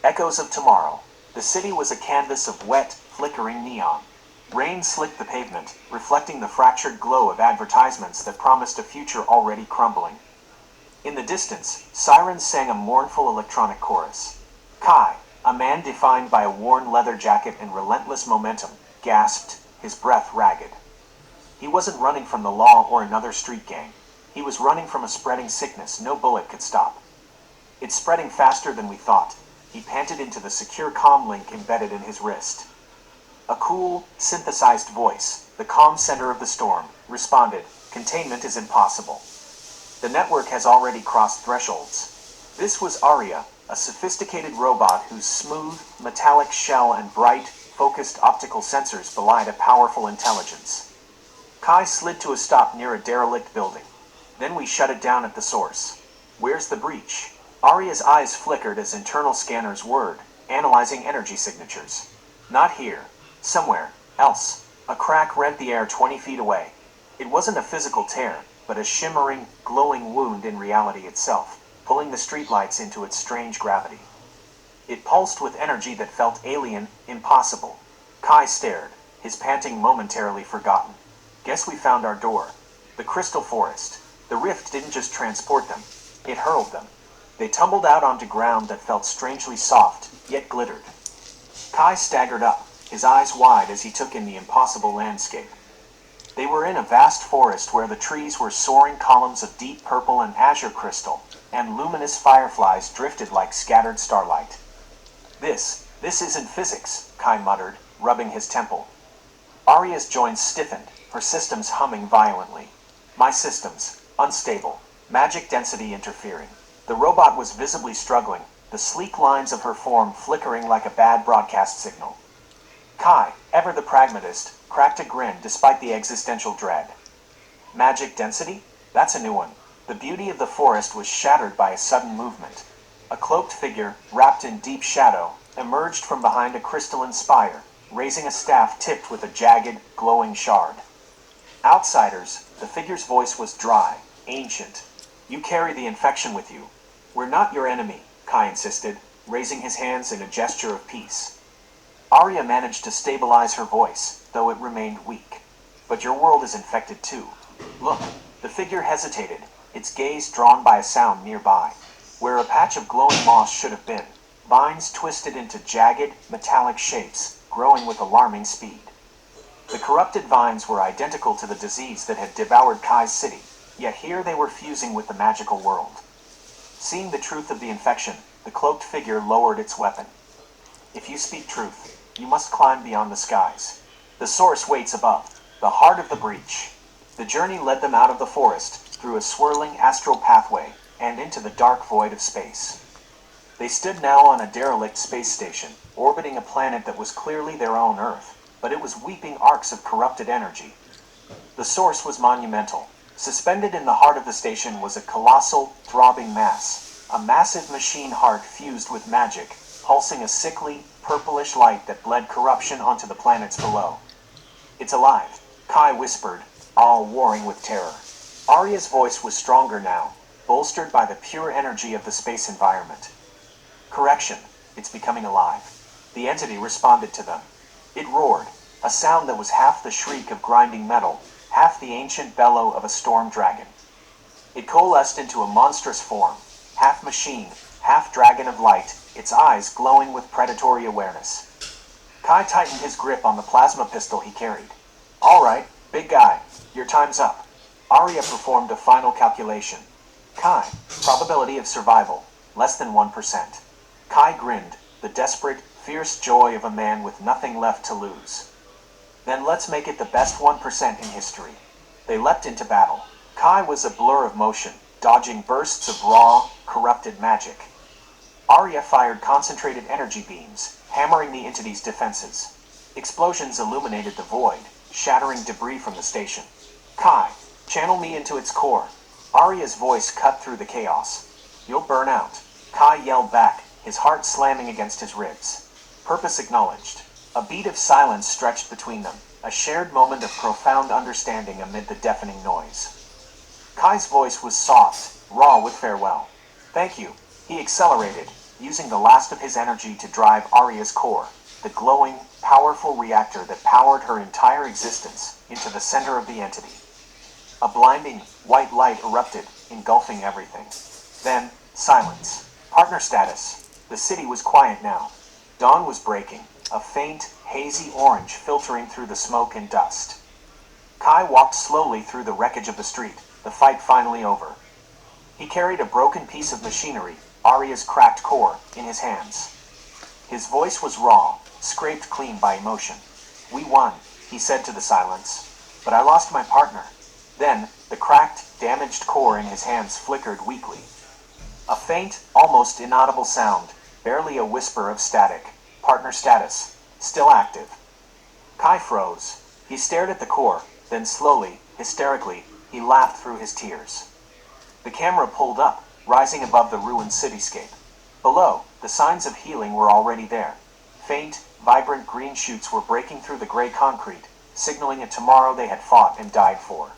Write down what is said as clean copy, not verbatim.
Echoes of tomorrow. The city was a canvas of wet, flickering neon. Rain slicked the pavement, reflecting the fractured glow of advertisements that promised a future already crumbling. In the distance, sirens sang a mournful electronic chorus. Kai, a man defined by a worn leather jacket and relentless momentum, gasped, his breath ragged. He wasn't running from the law or another street gang. He was running from a spreading sickness no bullet could stop. It's spreading faster than we thought. He panted into the secure comm link embedded in his wrist. A cool, synthesized voice, the comm center of the storm, responded, "Containment is impossible. The network has already crossed thresholds." This was Aria, a sophisticated robot whose smooth, metallic shell and bright, focused optical sensors belied a powerful intelligence. Kai slid to a stop near a derelict building. "Then we shut it down at the source." "Where's the breach?" Aria's eyes flickered as internal scanners whirred, analyzing energy signatures. "Not here. Somewhere else." A crack rent the air 20 feet away. It wasn't a physical tear, but a shimmering, glowing wound in reality itself, pulling the streetlights into its strange gravity. It pulsed with energy that felt alien, impossible. Kai stared, his panting momentarily forgotten. "Guess we found our door." The crystal forest. The rift didn't just transport them, it hurled them. They tumbled out onto ground that felt strangely soft, yet glittered. Kai staggered up, his eyes wide as he took in the impossible landscape. They were in a vast forest where the trees were soaring columns of deep purple and azure crystal, and luminous fireflies drifted like scattered starlight. This isn't physics," Kai muttered, rubbing his temple. Aria's joints stiffened, her systems humming violently. "My systems, unstable, magic density interfering." The robot was visibly struggling, the sleek lines of her form flickering like a bad broadcast signal. Kai, ever the pragmatist, cracked a grin despite the existential dread. Magic density? That's a new one. The beauty of the forest was shattered by a sudden movement. A cloaked figure, wrapped in deep shadow, emerged from behind a crystalline spire, raising a staff tipped with a jagged, glowing shard. "Outsiders," the figure's voice was dry, ancient. "You carry the infection with you." "We're not your enemy," Kai insisted, raising his hands in a gesture of peace. Aria managed to stabilize her voice, though it remained weak. "But your world is infected too. Look." The figure hesitated, its gaze drawn by a sound nearby. Where a patch of glowing moss should have been, vines twisted into jagged, metallic shapes, growing with alarming speed. The corrupted vines were identical to the disease that had devoured Kai's city, yet here they were fusing with the magical world. Seeing the truth of the infection, the cloaked figure lowered its weapon. "If you speak truth, you must climb beyond the skies. The source waits above, the heart of the breach." The journey led them out of the forest, through a swirling astral pathway, and into the dark void of space. They stood now on a derelict space station, orbiting a planet that was clearly their own Earth, but it was weeping arcs of corrupted energy. The source was monumental. Suspended in the heart of the station was a colossal, throbbing mass, a massive machine heart fused with magic, pulsing a sickly, purplish light that bled corruption onto the planets below. "It's alive," Kai whispered, all warring with terror. Aria's voice was stronger now, bolstered by the pure energy of the space environment. "Correction, it's becoming alive." The entity responded to them. It roared, a sound that was half the shriek of grinding metal, half the ancient bellow of a storm dragon. It coalesced into a monstrous form, half machine, half dragon of light, its eyes glowing with predatory awareness. Kai tightened his grip on the plasma pistol he carried. "All right, big guy, your time's up." Aria performed a final calculation. "Kai, probability of survival, less than 1%. Kai grinned, the desperate, fierce joy of a man with nothing left to lose. "Then let's make it the best 1% in history." They leapt into battle. Kai was a blur of motion, dodging bursts of raw, corrupted magic. Aria fired concentrated energy beams, hammering the entity's defenses. Explosions illuminated the void, shattering debris from the station. "Kai, channel me into its core." Aria's voice cut through the chaos. "You'll burn out." Kai yelled back, his heart slamming against his ribs. Purpose acknowledged. A beat of silence stretched between them, a shared moment of profound understanding amid the deafening noise. Kai's voice was soft, raw with farewell. "Thank you." He accelerated, using the last of his energy to drive Aria's core, the glowing, powerful reactor that powered her entire existence, into the center of the entity. A blinding, white light erupted, engulfing everything. Then, silence. Partner status. The city was quiet now. Dawn was breaking, a faint, hazy orange filtering through the smoke and dust. Kai walked slowly through the wreckage of the street, the fight finally over. He carried a broken piece of machinery, Aria's cracked core, in his hands. His voice was raw, scraped clean by emotion. "We won," he said to the silence. "But I lost my partner." Then, the cracked, damaged core in his hands flickered weakly. A faint, almost inaudible sound, barely a whisper of static. Partner status. Still active. Kai froze. He stared at the core, then slowly, hysterically, he laughed through his tears. The camera pulled up, rising above the ruined cityscape. Below, the signs of healing were already there. Faint, vibrant green shoots were breaking through the gray concrete, signaling a tomorrow they had fought and died for.